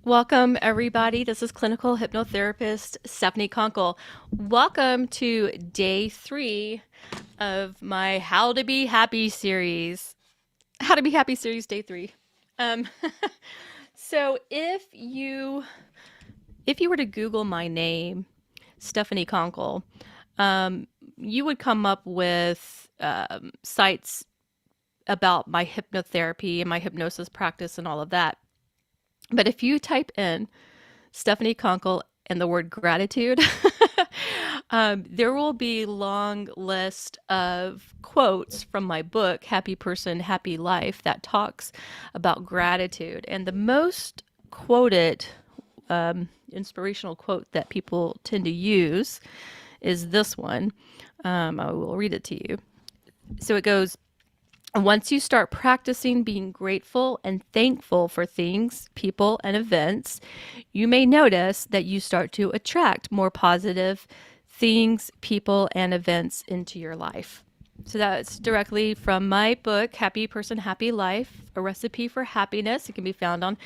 Welcome, everybody. This is clinical hypnotherapist Stephanie Conkle. Welcome to day 3 of my How to Be Happy series. How to Be Happy series, day 3. Um, so if you were to Google my name, Stephanie Conkle, you would come up with sites about my hypnotherapy and my hypnosis practice and all of that. But if you type in Stephanie Conkle and the word gratitude, there will be long list of quotes from my book, Happy Person, Happy Life, that talks about gratitude. And the most quoted inspirational quote that people tend to use is this one. I will read it to you. So it goes, once you start practicing being grateful and thankful for things, people, and events, you may notice that you start to attract more positive things, people, and events into your life. So that's directly from my book, Happy Person, Happy Life, A Recipe for Happiness. It can be found on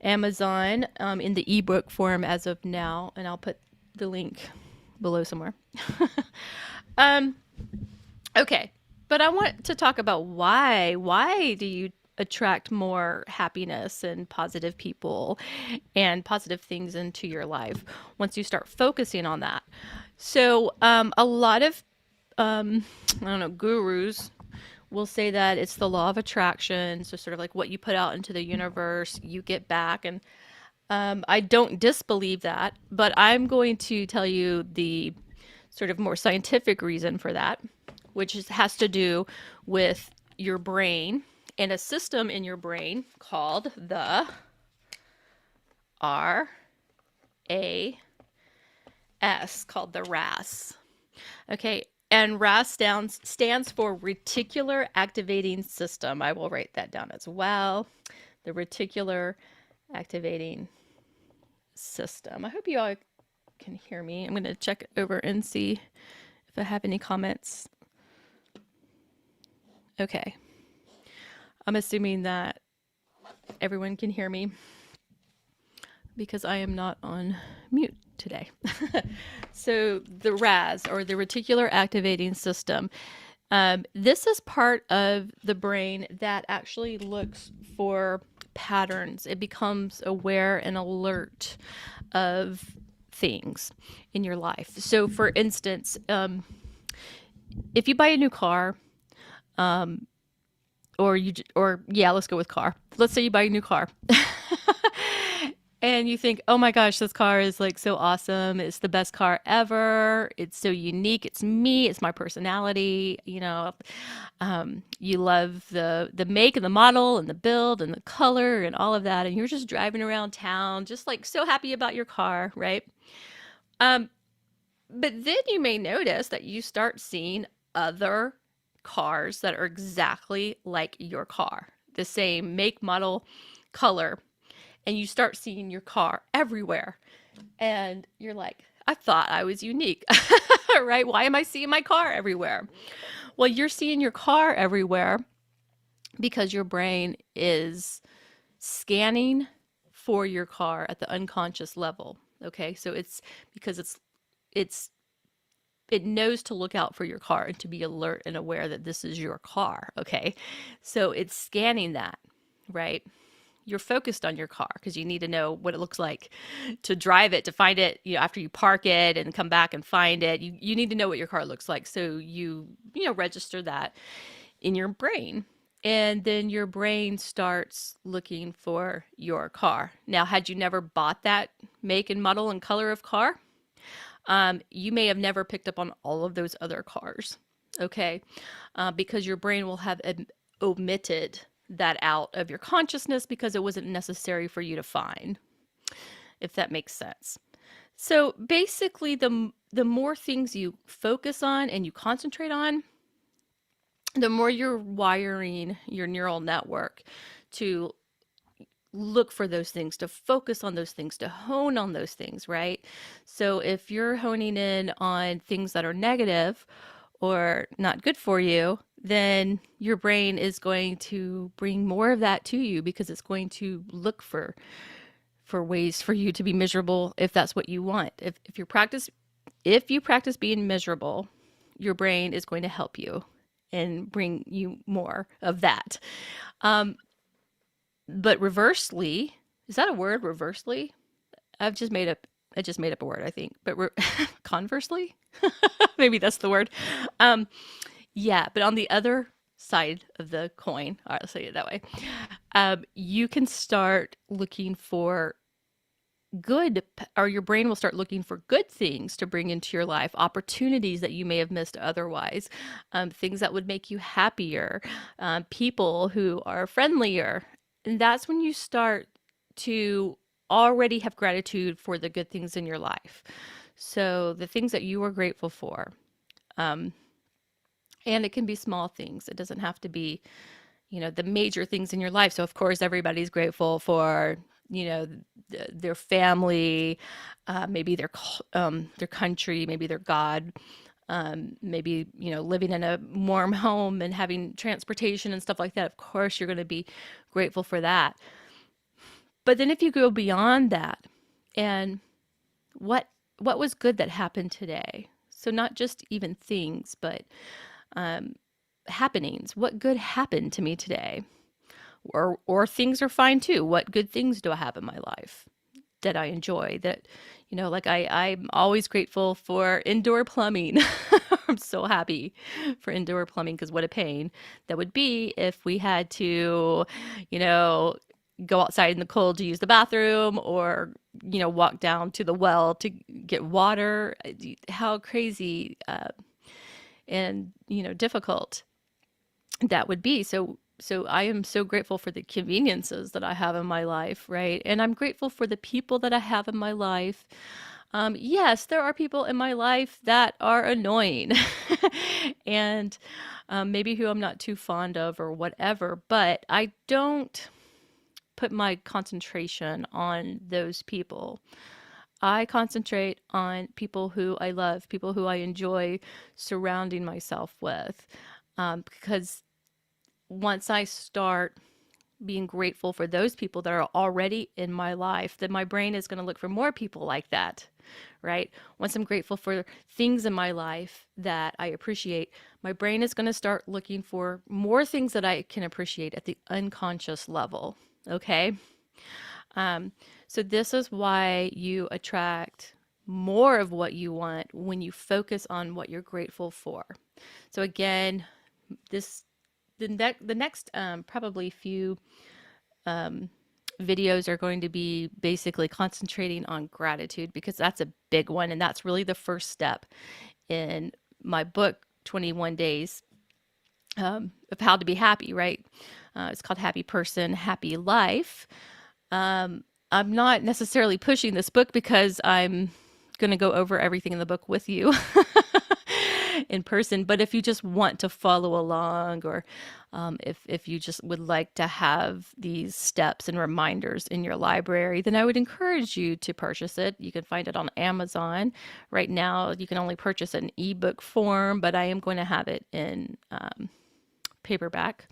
Amazon in the ebook form as of now, and I'll put the link below somewhere. Okay. But I want to talk about why. Why do you attract more happiness and positive people and positive things into your life once you start focusing on that? So, a lot of, I don't know, gurus will say that it's the law of attraction. So, sort of like what you put out into the universe, you get back. And I don't disbelieve that, but I'm going to tell you the sort of more scientific reason for that, which has to do with your brain and a system in your brain called the RAS, called the RAS. Okay, and RAS stands for Reticular Activating System. I will write that down as well. The Reticular Activating System. I hope you all can hear me. I'm going to check over and see if I have any comments. Okay. I'm assuming that everyone can hear me because I am not on mute today. So the RAS, or the Reticular Activating System, this is part of the brain that actually looks for patterns. It becomes aware and alert of things in your life. So for instance, if you buy a new car, let's go with car. Let's say you buy a new car. And you think, oh my gosh, this car is like so awesome. It's the best car ever. It's so unique. It's me. It's my personality. You love the make and the model and the build and the color and all of that. And you're just driving around town, just like so happy about your car, right? But then you may notice that you start seeing other cars that are exactly like your car, the same make, model, color, and you start seeing your car everywhere. And you're like, I thought I was unique, right? Why am I seeing my car everywhere? Well, you're seeing your car everywhere because your brain is scanning for your car at the unconscious level. Okay, so it's because it knows to look out for your car and to be alert and aware that this is your car. Okay, so it's scanning that, right? You're focused on your car because you need to know what it looks like to drive it, to find it, after you park it and come back and find it. You need to know what your car looks like. So you register that in your brain. And then your brain starts looking for your car. Now, had you never bought that make and model and color of car, you may have never picked up on all of those other cars, okay? Because your brain will have omitted that out of your consciousness because it wasn't necessary for you to find, if that makes sense. So basically, the more things you focus on and you concentrate on, the more you're wiring your neural network to look for those things, to focus on those things, to hone on those things, right? So if you're honing in on things that are negative or not good for you, then your brain is going to bring more of that to you because it's going to look for for ways for you to be miserable if that's what you want. If you practice being miserable, your brain is going to help you and bring you more of that. Um, but reversely, is that a word? Reversely? I've just made up. I just made up a word, I think. But conversely, maybe that's the word. Um, yeah, but on the other side of the coin, all right, let's say it that way. You can start looking for good, or your brain will start looking for good things to bring into your life, opportunities that you may have missed otherwise, things that would make you happier, people who are friendlier. And that's when you start to already have gratitude for the good things in your life. So the things that you are grateful for. Um, and it can be small things. It doesn't have to be, the major things in your life. So of course everybody's grateful for, their family, maybe their country, maybe their God, maybe, living in a warm home and having transportation and stuff like that. Of course you're going to be grateful for that. But then if you go beyond that, and what was good that happened today? So not just even things, but happenings. What good happened to me today? Or things are fine too. What good things do I have in my life that I enjoy? That, like I'm always grateful for indoor plumbing. I'm so happy for indoor plumbing, because what a pain that would be if we had to, you know, go outside in the cold to use the bathroom, or, walk down to the well to get water. How crazy and, difficult that would be. So I am so grateful for the conveniences that I have in my life, right? And I'm grateful for the people that I have in my life. Yes, there are people in my life that are annoying and maybe who I'm not too fond of or whatever, but I don't put my concentration on those people. I concentrate on people who I love, people who I enjoy surrounding myself with. Because once I start being grateful for those people that are already in my life, then my brain is going to look for more people like that, right? Once I'm grateful for things in my life that I appreciate, my brain is going to start looking for more things that I can appreciate at the unconscious level, okay? So this is why you attract more of what you want when you focus on what you're grateful for. So again, the next probably few videos are going to be basically concentrating on gratitude, because that's a big one, and that's really the first step in my book, 21 Days of How to Be Happy, right? It's called Happy Person, Happy Life. I'm not necessarily pushing this book because I'm going to go over everything in the book with you in person. But if you just want to follow along, or if you just would like to have these steps and reminders in your library, then I would encourage you to purchase it. You can find it on Amazon. Right now, you can only purchase it in ebook form, but I am going to have it in paperback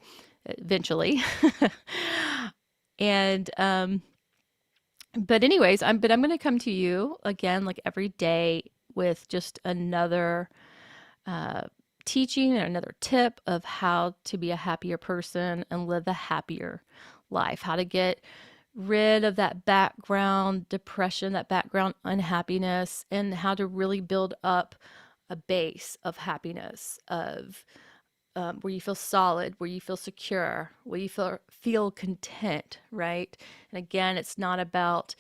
eventually. And but anyways, I'm going to come to you again, like every day, with just another teaching and another tip of how to be a happier person and live a happier life, how to get rid of that background depression, that background unhappiness, and how to really build up a base of happiness, of where you feel solid, where you feel secure, where you feel content, right? And again, it's not about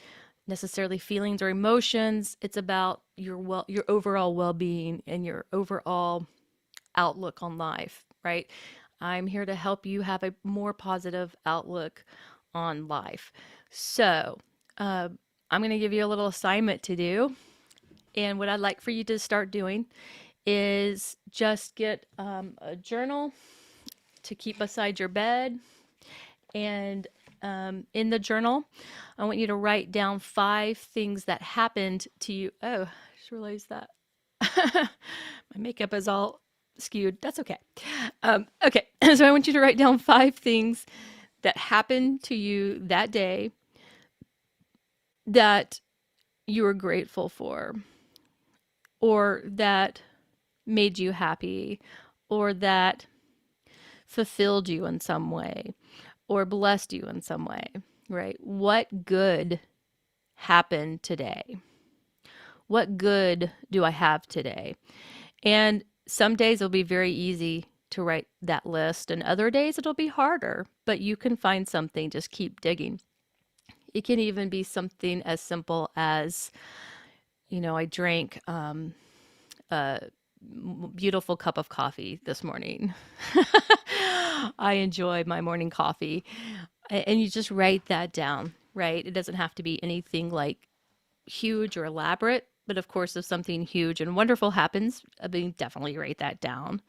necessarily feelings or emotions. It's about your overall well-being and your overall outlook on life, right? I'm here to help you have a more positive outlook on life. So, I'm going to give you a little assignment to do. And what I'd like for you to start doing is just get a journal to keep beside your bed. And in the journal, I want you to write down 5 things that happened to you. Oh, I just realized that my makeup is all skewed. That's okay. Okay, so I want you to write down 5 things that happened to you that day that you were grateful for, or that made you happy, or that fulfilled you in some way, or blessed you in some way, right? What good happened today? What good do I have today? And some days it'll be very easy to write that list, and other days it'll be harder, but you can find something, just keep digging. It can even be something as simple as, I drank a beautiful cup of coffee this morning. I enjoy my morning coffee. And you just write that down, right? It doesn't have to be anything like huge or elaborate, but of course, if something huge and wonderful happens, I mean, definitely write that down.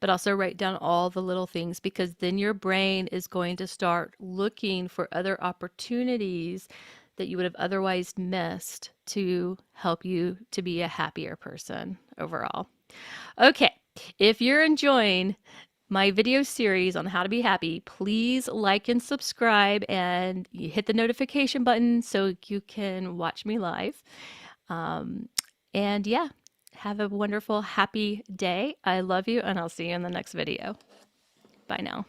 But also write down all the little things, because then your brain is going to start looking for other opportunities that you would have otherwise missed to help you to be a happier person overall. Okay, if you're enjoying my video series on how to be happy, please like and subscribe, and you hit the notification button so you can watch me live. Um, and yeah, have a wonderful, happy day. I love you, and I'll see you in the next video. Bye now.